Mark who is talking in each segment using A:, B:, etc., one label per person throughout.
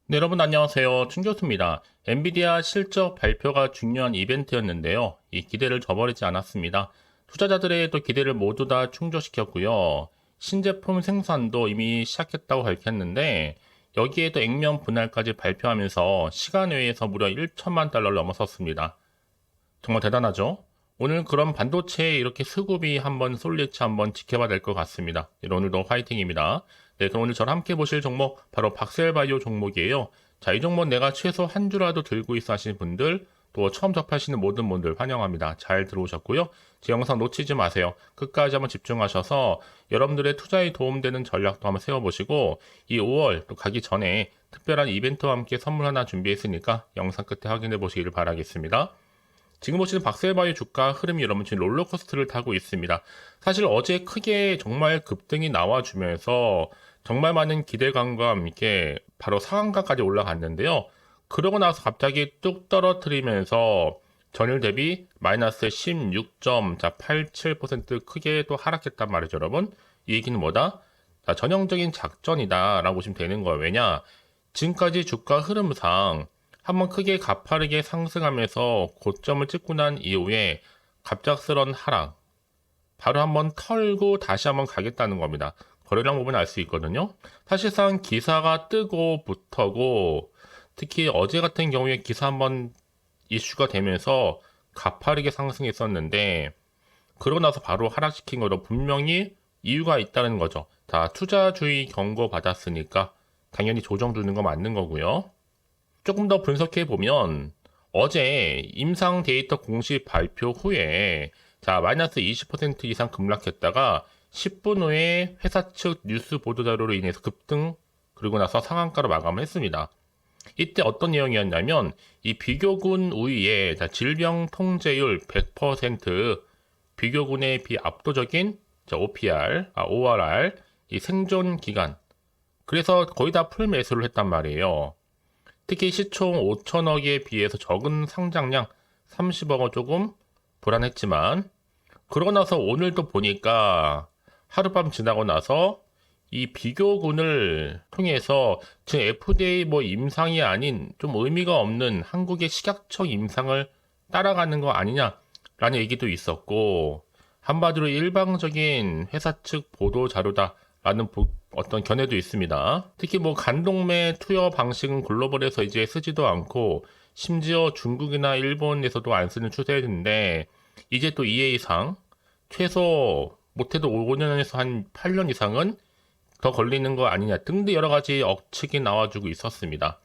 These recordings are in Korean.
A: 네, 여러분 안녕하세요. 춘교수입니다. 엔비디아 실적 발표가 중요한 이벤트였는데요. 이 기대를 저버리지 않았습니다. 투자자들의 또 기대를 모두 다 충족시켰고요. 신제품 생산도 이미 시작했다고 밝혔는데 여기에 또 액면 분할까지 발표하면서 시간 외에서 무려 1천만 달러를 넘어섰습니다. 정말 대단하죠? 오늘 그런 반도체에 이렇게 수급이 한번 쏠릴지 한번 지켜봐야 될 것 같습니다. 오늘도 화이팅입니다. 네, 그럼 오늘 저랑 함께 보실 종목 바로 박셀바이오 종목이에요. 자, 이 종목 내가 최소 한 주라도 들고 있어 하시는 분들, 또 처음 접하시는 모든 분들 환영합니다. 잘 들어오셨고요. 제 영상 놓치지 마세요. 끝까지 한번 집중하셔서 여러분들의 투자에 도움되는 전략도 한번 세워보시고 이 5월 또 가기 전에 특별한 이벤트와 함께 선물 하나 준비했으니까 영상 끝에 확인해 보시기를 바라겠습니다. 지금 보시는 박셀바이오 주가 흐름이 여러분 지금 롤러코스터를 타고 있습니다. 사실 어제 크게 정말 급등이 나와주면서 정말 많은 기대감과 함께 바로 상한가까지 올라갔는데요. 그러고 나서 갑자기 뚝 떨어뜨리면서 전일 대비 마이너스 16.87% 크게 또 하락했단 말이죠, 여러분. 이 얘기는 뭐다? 자, 전형적인 작전이다라고 보시면 되는 거예요. 왜냐? 지금까지 주가 흐름상 한번 크게 가파르게 상승하면서 고점을 찍고 난 이후에 갑작스런 하락, 바로 한번 털고 다시 한번 가겠다는 겁니다. 거래량 보면 알 수 있거든요. 사실상 기사가 뜨고부터고, 특히 어제 같은 경우에 기사 한번 이슈가 되면서 가파르게 상승했었는데, 그러고 나서 바로 하락시킨 거로 분명히 이유가 있다는 거죠. 다 투자주의 경고 받았으니까 당연히 조정 주는 거 맞는 거고요. 조금 더 분석해 보면 어제 임상 데이터 공시 발표 후에 자 마이너스 20% 이상 급락했다가 10분 후에 회사 측 뉴스 보도 자료로 인해서 급등 그리고 나서 상한가로 마감을 했습니다. 이때 어떤 내용이었냐면 이 비교군 우위에 자, 질병 통제율 100% 비교군에 비해 압도적인 자, ORR 이 생존 기간 그래서 거의 다 풀 매수를 했단 말이에요. 특히 시총 5천억에 비해서 적은 상장량 30억은 조금 불안했지만 그러고 나서 오늘 또 보니까 하룻밤 지나고 나서 이 비교군을 통해서 지금 FDA 뭐 임상이 아닌 좀 의미가 없는 한국의 식약처 임상을 따라가는 거 아니냐라는 얘기도 있었고 한마디로 일방적인 회사 측 보도 자료다라는 어떤 견해도 있습니다. 특히 뭐 간동매 투여 방식은 글로벌에서 이제 쓰지도 않고 심지어 중국이나 일본에서도 안 쓰는 추세인데 이제 또 EA상 최소 못해도 5년에서 한 8년 이상은 더 걸리는 거 아니냐 등등 여러 가지 억측이 나와주고 있었습니다.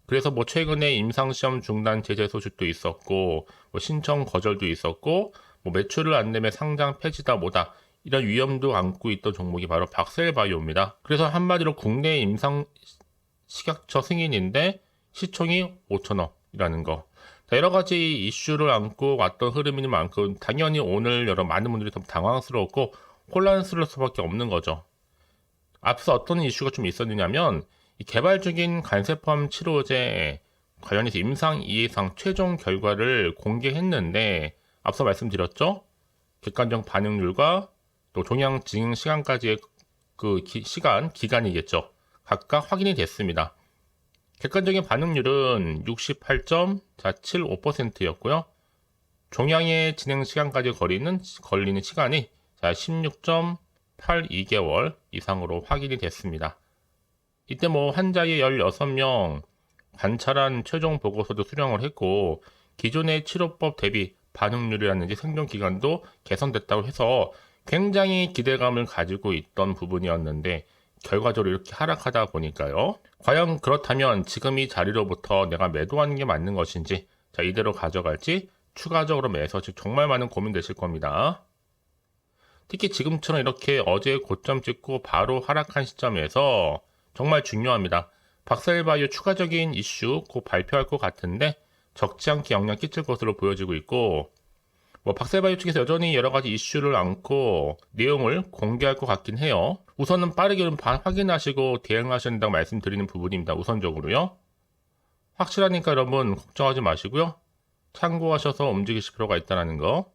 A: 그래서 뭐 최근에 임상시험 중단 제재 소식도 있었고 뭐 신청 거절도 있었고 뭐 매출을 안 내면 상장 폐지다 뭐다 이런 위험도 안고 있던 종목이 바로 박셀바이오입니다. 그래서 한마디로 국내 임상 식약처 승인인데 시총이 5천억이라는 거. 자, 여러 가지 이슈를 안고 왔던 흐름인 만큼 당연히 오늘 여러 많은 분들이 좀 당황스러웠고 혼란스러울 수밖에 없는 거죠. 앞서 어떤 이슈가 좀 있었느냐면 이 개발 중인 간세포암 치료제 관련해서 임상 2회상 최종 결과를 공개했는데 앞서 말씀드렸죠? 객관적 반응률과 또 종양 진행 시간까지의 기간이겠죠. 각각 확인이 됐습니다. 객관적인 반응률은 68.75%였고요. 종양의 진행 시간까지 걸리는 시간이 16.82개월 이상으로 확인이 됐습니다. 이때 뭐 환자의 16명 관찰한 최종 보고서도 수령을 했고 기존의 치료법 대비 반응률이라든지 생존 기간도 개선됐다고 해서 굉장히 기대감을 가지고 있던 부분이었는데 결과적으로 이렇게 하락하다 보니까요. 과연 그렇다면 지금 이 자리로부터 내가 매도하는 게 맞는 것인지 자 이대로 가져갈지 추가적으로 매수할지 정말 많은 고민되실 겁니다. 특히 지금처럼 이렇게 어제 고점 찍고 바로 하락한 시점에서 정말 중요합니다. 박셀바이오 추가적인 이슈 곧 발표할 것 같은데 적지 않게 영향 끼칠 것으로 보여지고 있고 뭐 박셀바이오 측에서 여전히 여러 가지 이슈를 안고 내용을 공개할 것 같긴 해요. 우선은 빠르게 확인하시고 대응하셔야 된다고 말씀드리는 부분입니다. 우선적으로요. 확실하니까 여러분 걱정하지 마시고요. 참고하셔서 움직이실 필요가 있다는 거.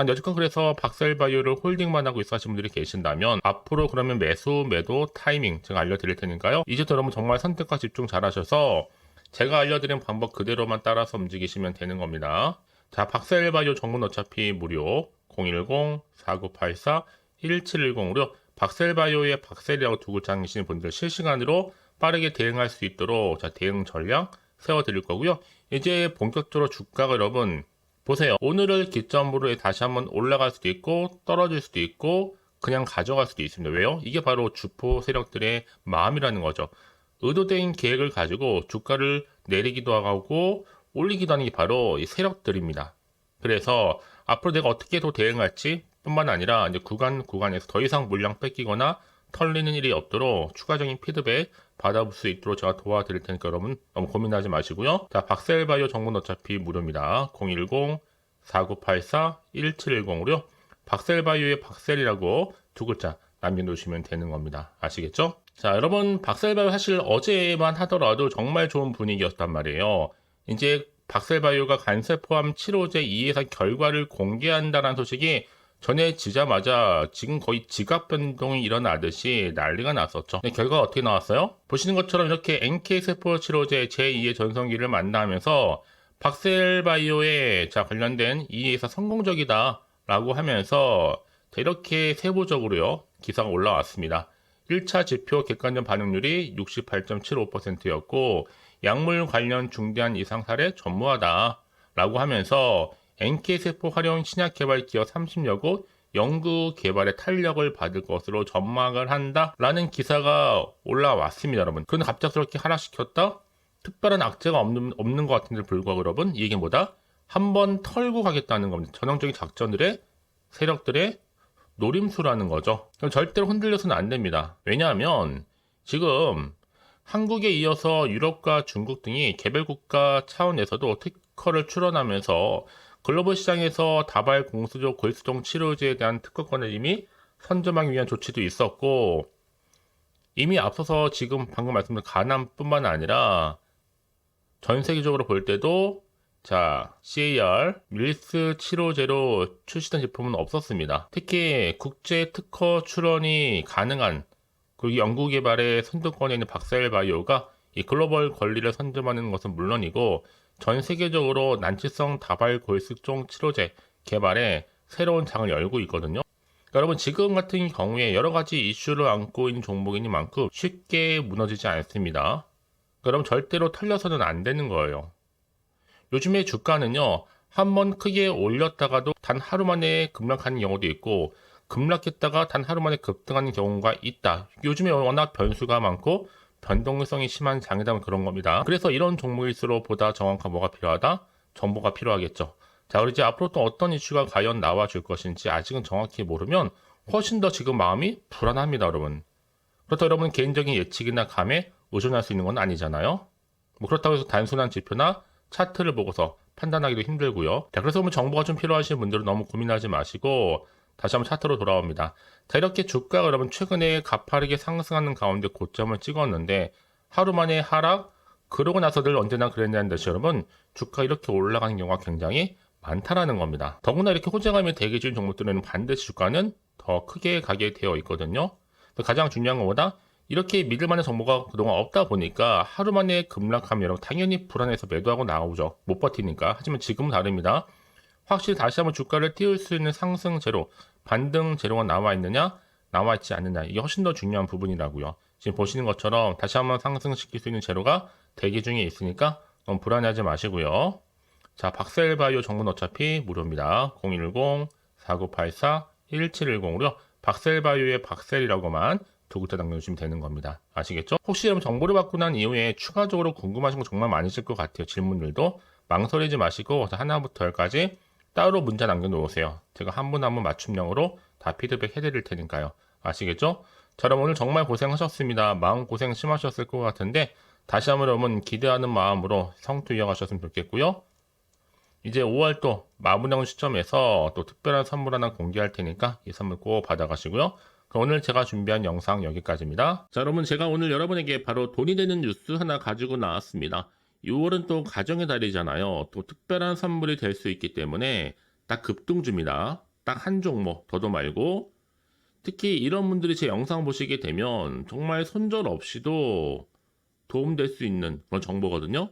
A: 여지껏 그래서 박셀바이오를 홀딩만 하고 있어 하시는 분들이 계신다면 앞으로 그러면 매수, 매도, 타이밍 제가 알려드릴 테니까요. 이제부터 여러분 정말 선택과 집중 잘 하셔서 제가 알려드린 방법 그대로만 따라서 움직이시면 되는 겁니다. 자, 박셀바이오 정보는 어차피 무료 010-4984-1710으로 박셀바이오의 박셀이라고 두 글자이신 분들 실시간으로 빠르게 대응할 수 있도록 자, 대응 전략 세워드릴 거고요. 이제 본격적으로 주가가 여러분 보세요. 오늘을 기점으로 다시 한번 올라갈 수도 있고 떨어질 수도 있고 그냥 가져갈 수도 있습니다. 왜요? 이게 바로 주포 세력들의 마음이라는 거죠. 의도된 계획을 가지고 주가를 내리기도 하고 올리기도 하는 게 바로 이 세력들입니다. 그래서 앞으로 내가 어떻게 더 대응할지 뿐만 아니라 이제 구간에서 더 이상 물량 뺏기거나 털리는 일이 없도록 추가적인 피드백 받아볼 수 있도록 제가 도와드릴 테니까 여러분 너무 고민하지 마시고요. 자, 박셀바이오 정보는 어차피 무료입니다. 010-4984-1710으로요. 박셀바이오의 박셀이라고 두 글자 남겨놓으시면 되는 겁니다. 아시겠죠? 자, 여러분 박셀바이오 사실 어제만 하더라도 정말 좋은 분위기였단 말이에요. 이제 박셀바이오가 간세 포함 치료제 2회사 결과를 공개한다는 소식이 전해지자마자 지금 거의 지각 변동이 일어나듯이 난리가 났었죠. 근데 결과가 어떻게 나왔어요? 보시는 것처럼 이렇게 NK세포 치료제 제2의 전성기를 만나면서 박셀바이오에 관련된 2회사 성공적이다 라고 하면서 이렇게 세부적으로요 기사가 올라왔습니다. 1차 지표 객관적 반응률이 68.75%였고 약물 관련 중대한 이상 사례 전무하다 라고 하면서 NK세포 활용 신약 개발 기업 30여 곳 연구 개발에 탄력을 받을 것으로 전망을 한다라는 기사가 올라왔습니다, 여러분. 그런데 갑작스럽게 하락시켰다? 특별한 악재가 없는 것 같은데 불구하고 여러분, 이게 뭐다? 한번 털고 가겠다는 겁니다. 전형적인 작전들의 세력들의 노림수라는 거죠. 그럼 절대로 흔들려서는 안 됩니다. 왜냐하면 지금 한국에 이어서 유럽과 중국 등이 개별국가 차원에서도 특허를 출원하면서 글로벌 시장에서 다발 공수조 골수종 치료제에 대한 특허권을 이미 선점하기 위한 조치도 있었고 이미 앞서서 지금 방금 말씀드린 가남뿐만 아니라 전 세계적으로 볼 때도 CAR, 밀리스 치료제로 출시된 제품은 없었습니다. 특히 국제 특허 출원이 가능한 그리고 연구개발의 선두권에 있는 박셀바이오가 이 글로벌 권리를 선점하는 것은 물론이고 전 세계적으로 난치성 다발 골수종 치료제 개발에 새로운 장을 열고 있거든요. 그러니까 여러분 지금 같은 경우에 여러 가지 이슈를 안고 있는 종목이니만큼 쉽게 무너지지 않습니다. 그럼 절대로 털려서는 안 되는 거예요. 요즘에 주가는요 한번 크게 올렸다가도 단 하루 만에 급락하는 경우도 있고 급락했다가 단 하루 만에 급등하는 경우가 있다. 요즘에 워낙 변수가 많고 변동성이 심한 장이다 보면 그런 겁니다. 그래서 이런 종목일수록 보다 정확한 뭐가 필요하다? 정보가 필요하겠죠. 자, 그리고 이제 앞으로 또 어떤 이슈가 과연 나와줄 것인지 아직은 정확히 모르면 훨씬 더 지금 마음이 불안합니다, 여러분. 그렇다고 여러분 개인적인 예측이나 감에 의존할 수 있는 건 아니잖아요. 뭐 그렇다고 해서 단순한 지표나 차트를 보고서 판단하기도 힘들고요. 자, 그래서 정보가 좀 필요하신 분들은 너무 고민하지 마시고 다시 한번 차트로 돌아옵니다. 자, 이렇게 주가가 여러분 최근에 가파르게 상승하는 가운데 고점을 찍었는데 하루 만에 하락 그러고 나서들 언제나 그랬냐는 듯이 여러분 주가 이렇게 올라가는 경우가 굉장히 많다라는 겁니다. 더구나 이렇게 호재감이 대기 중인 종목들은 반드시 주가는 더 크게 가게 되어 있거든요. 가장 중요한 것보다 이렇게 믿을 만한 정보가 그동안 없다 보니까 하루 만에 급락하면 여러분 당연히 불안해서 매도하고 나오죠. 못 버티니까. 하지만 지금은 다릅니다. 확실히 다시 한번 주가를 띄울 수 있는 상승 재료, 반등 재료가 나와 있느냐, 나와 있지 않느냐 이게 훨씬 더 중요한 부분이라고요. 지금 보시는 것처럼 다시 한번 상승시킬 수 있는 재료가 대기 중에 있으니까 너무 불안해하지 마시고요. 자, 박셀바이오 정보는 어차피 무료입니다. 010-4984-1710으로요. 박셀바이오의 박셀이라고만 두 글자 남겨주시면 되는 겁니다. 아시겠죠? 혹시 여러분 정보를 받고 난 이후에 추가적으로 궁금하신 거 정말 많으실 것 같아요. 질문들도 망설이지 마시고 하나부터 열까지 따로 문자 남겨놓으세요. 제가 한 분 한 분 맞춤형으로 다 피드백 해드릴 테니까요. 아시겠죠? 자, 여러분 오늘 정말 고생하셨습니다. 마음고생 심하셨을 것 같은데 다시 한번 여러분 기대하는 마음으로 성투 이어가셨으면 좋겠고요. 이제 5월 또 마무리하는 시점에서 또 특별한 선물 하나 공개할 테니까 이 선물 꼭 받아가시고요. 그럼 오늘 제가 준비한 영상 여기까지입니다. 자, 여러분 제가 오늘 여러분에게 바로 돈이 되는 뉴스 하나 가지고 나왔습니다. 6월은 또 가정의 달이잖아요. 또 특별한 선물이 될 수 있기 때문에 딱 급등주입니다. 딱 한 종목, 더도 말고. 특히 이런 분들이 제 영상 보시게 되면 정말 손절 없이도 도움될 수 있는 그런 정보거든요.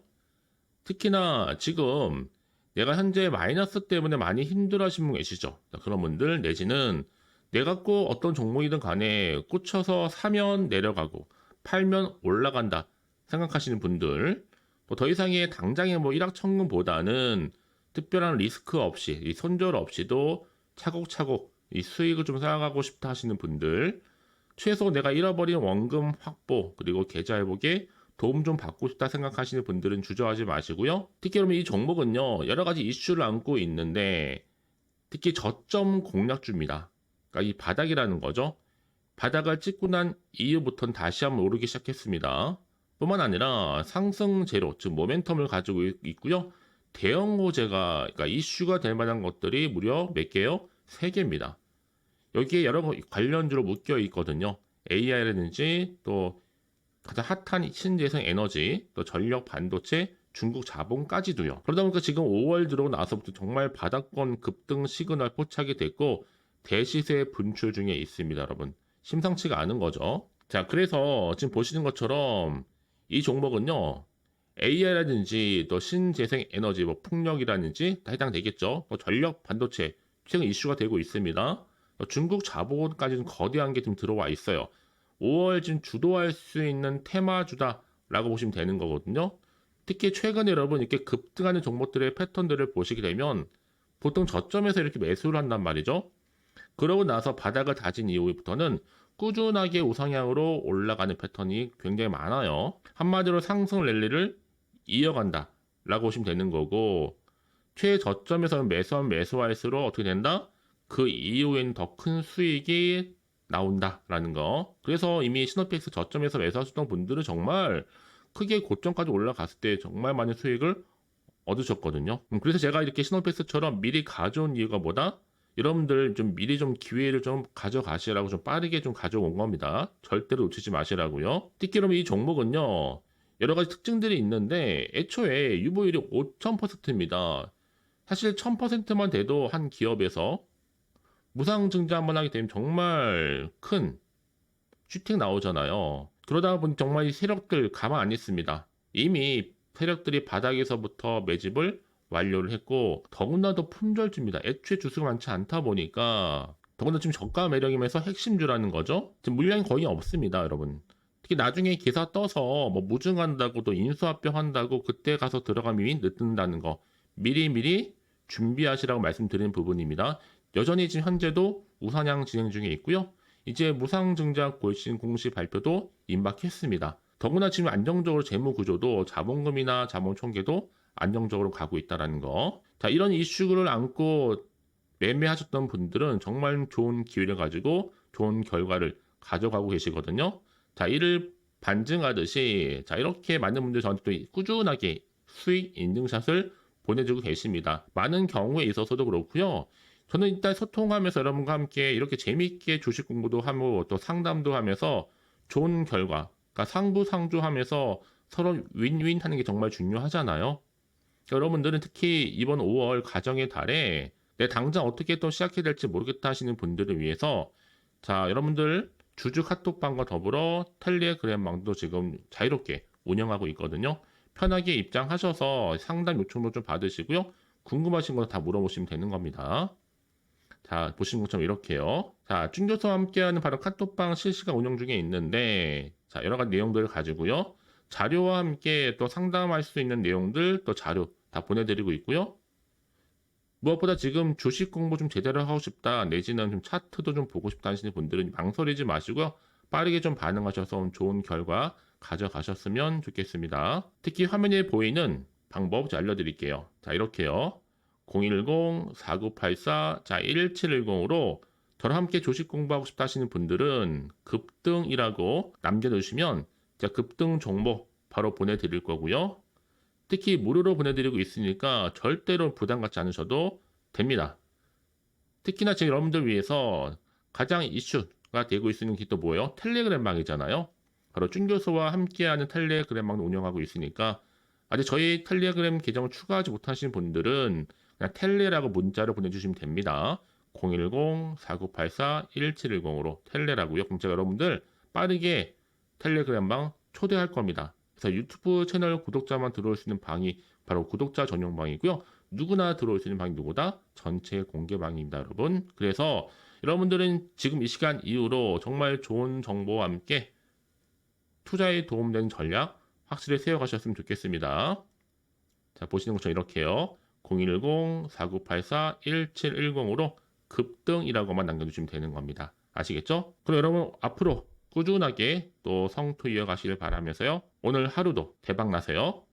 A: 특히나 지금 내가 현재 마이너스 때문에 많이 힘들어 하시는 분 계시죠? 그런 분들 내지는 내가 꼭 어떤 종목이든 간에 꽂혀서 사면 내려가고 팔면 올라간다 생각하시는 분들, 뭐 더 이상의 당장의 뭐 일확천금보다는 특별한 리스크 없이 이 손절 없이도 차곡차곡 이 수익을 좀 쌓아가고 싶다 하시는 분들, 최소 내가 잃어버린 원금 확보 그리고 계좌 회복에 도움 좀 받고 싶다 생각하시는 분들은 주저하지 마시고요. 특히 그러면 이 종목은요, 여러 가지 이슈를 안고 있는데 특히 저점 공략주입니다. 그러니까 이 바닥이라는 거죠. 바닥을 찍고 난 이후부터는 다시 한번 오르기 시작했습니다. 뿐만 아니라 상승 제로, 즉 모멘텀을 가지고 있고요. 대형 호재가, 그러니까 이슈가 될 만한 것들이 무려 몇 개요? 3개입니다. 여기에 여러 관련주로 묶여 있거든요. AI라든지 또 가장 핫한 신재생 에너지, 또 전력 반도체, 중국 자본까지도요. 그러다 보니까 지금 5월 들어오고 나서부터 정말 바닥권 급등 시그널 포착이 됐고 대시세 분출 중에 있습니다, 여러분. 심상치가 않은 거죠. 자, 그래서 지금 보시는 것처럼 이 종목은요, AI라든지 또 신재생 에너지, 뭐 풍력이라든지 다 해당되겠죠. 또 전력 반도체 최근 이슈가 되고 있습니다. 중국 자본까지는 거대한 게 좀 들어와 있어요. 5월 지금 주도할 수 있는 테마주다라고 보시면 되는 거거든요. 특히 최근에 여러분 이렇게 급등하는 종목들의 패턴들을 보시게 되면 보통 저점에서 이렇게 매수를 한단 말이죠. 그러고 나서 바닥을 다진 이후부터는 꾸준하게 우상향으로 올라가는 패턴이 굉장히 많아요. 한마디로 상승 랠리를 이어간다 라고 보시면 되는 거고, 최저점에서는 매수할수록 어떻게 된다? 그 이후에는 더 큰 수익이 나온다라는 거. 그래서 이미 시노펙스 저점에서 매수하셨던 분들은 정말 크게 고점까지 올라갔을 때 정말 많은 수익을 얻으셨거든요. 그래서 제가 이렇게 시노펙스처럼 미리 가져온 이유가 뭐다? 여러분들 좀 미리 좀 기회를 좀 가져가시라고 좀 빠르게 좀 가져온 겁니다. 절대로 놓치지 마시라고요. 특히 그럼 이 종목은요, 여러 가지 특징들이 있는데 애초에 유보율이 5,000%입니다. 사실 1000%만 돼도 한 기업에서 무상증자 한번 하게 되면 정말 큰 슈팅 나오잖아요. 그러다 보니 정말 이 세력들 가만 안 있습니다. 이미 세력들이 바닥에서부터 매집을 완료를 했고 더군다나 품절주입니다. 애초에 주수가 많지 않다 보니까 더군다나 지금 저가 매력이면서 핵심주라는 거죠. 지금 물량이 거의 없습니다, 여러분. 특히 나중에 기사 떠서 뭐 무증한다고 또 인수합병한다고 그때 가서 들어가면 이미 늦는다는 거 미리미리 준비하시라고 말씀드리는 부분입니다. 여전히 지금 현재도 우상향 진행 중에 있고요. 이제 무상증자 골신 공시 발표도 임박했습니다. 더구나 지금 안정적으로 재무 구조도 자본금이나 자본 총계도 안정적으로 가고 있다는 거. 자, 이런 이슈를 안고 매매하셨던 분들은 정말 좋은 기회를 가지고 좋은 결과를 가져가고 계시거든요. 자, 이를 반증하듯이 자, 이렇게 많은 분들이 저한테 또 꾸준하게 수익 인증샷을 보내주고 계십니다. 많은 경우에 있어서도 그렇고요. 저는 일단 소통하면서 여러분과 함께 이렇게 재미있게 주식 공부도 하고 또 상담도 하면서 좋은 결과, 그러니까 상부상조하면서 서로 윈윈 하는 게 정말 중요하잖아요. 여러분들은 특히 이번 5월 가정의 달에 내 당장 어떻게 또 시작해야 될지 모르겠다 하시는 분들을 위해서 자, 여러분들 주주 카톡방과 더불어 텔레그램방도 지금 자유롭게 운영하고 있거든요. 편하게 입장하셔서 상담 요청도 좀 받으시고요. 궁금하신 거 다 물어보시면 되는 겁니다. 자, 보시는 것처럼 이렇게요. 자, 준교수와 함께하는 바로 카톡방 실시간 운영 중에 있는데, 자, 여러 가지 내용들을 가지고요. 자료와 함께 또 상담할 수 있는 내용들, 또 자료 다 보내드리고 있고요. 무엇보다 지금 주식 공부 좀 제대로 하고 싶다, 내지는 좀 차트도 좀 보고 싶다 하시는 분들은 망설이지 마시고요. 빠르게 좀 반응하셔서 좋은 결과 가져가셨으면 좋겠습니다. 특히 화면에 보이는 방법 알려드릴게요. 자, 이렇게요. 010-4984, 자, 1710으로 저랑 함께 주식 공부하고 싶다 하시는 분들은 급등이라고 남겨주시면 제가 급등 정보 바로 보내드릴 거고요. 특히 무료로 보내드리고 있으니까 절대로 부담 갖지 않으셔도 됩니다. 특히나 제가 여러분들 위해서 가장 이슈가 되고 있는 게 또 뭐예요? 텔레그램방이잖아요. 바로 준교수와 함께하는 텔레그램방을 운영하고 있으니까 아직 저희 텔레그램 계정을 추가하지 못하신 분들은 그냥 텔레라고 문자를 보내주시면 됩니다. 010-4984-1710으로 텔레라고요. 그럼 제가 여러분들 빠르게 텔레그램방 초대할 겁니다. 그래서 유튜브 채널 구독자만 들어올 수 있는 방이 바로 구독자 전용 방이고요. 누구나 들어올 수 있는 방이 누구다? 전체 공개 방입니다, 여러분. 그래서 여러분들은 지금 이 시간 이후로 정말 좋은 정보와 함께 투자에 도움되는 전략 확실히 세워가셨으면 좋겠습니다. 자, 보시는 것처럼 이렇게요. 010-4984-1710으로 급등이라고만 남겨주시면 되는 겁니다. 아시겠죠? 그럼 여러분 앞으로 꾸준하게 또 성투 이어가시길 바라면서요. 오늘 하루도 대박 나세요.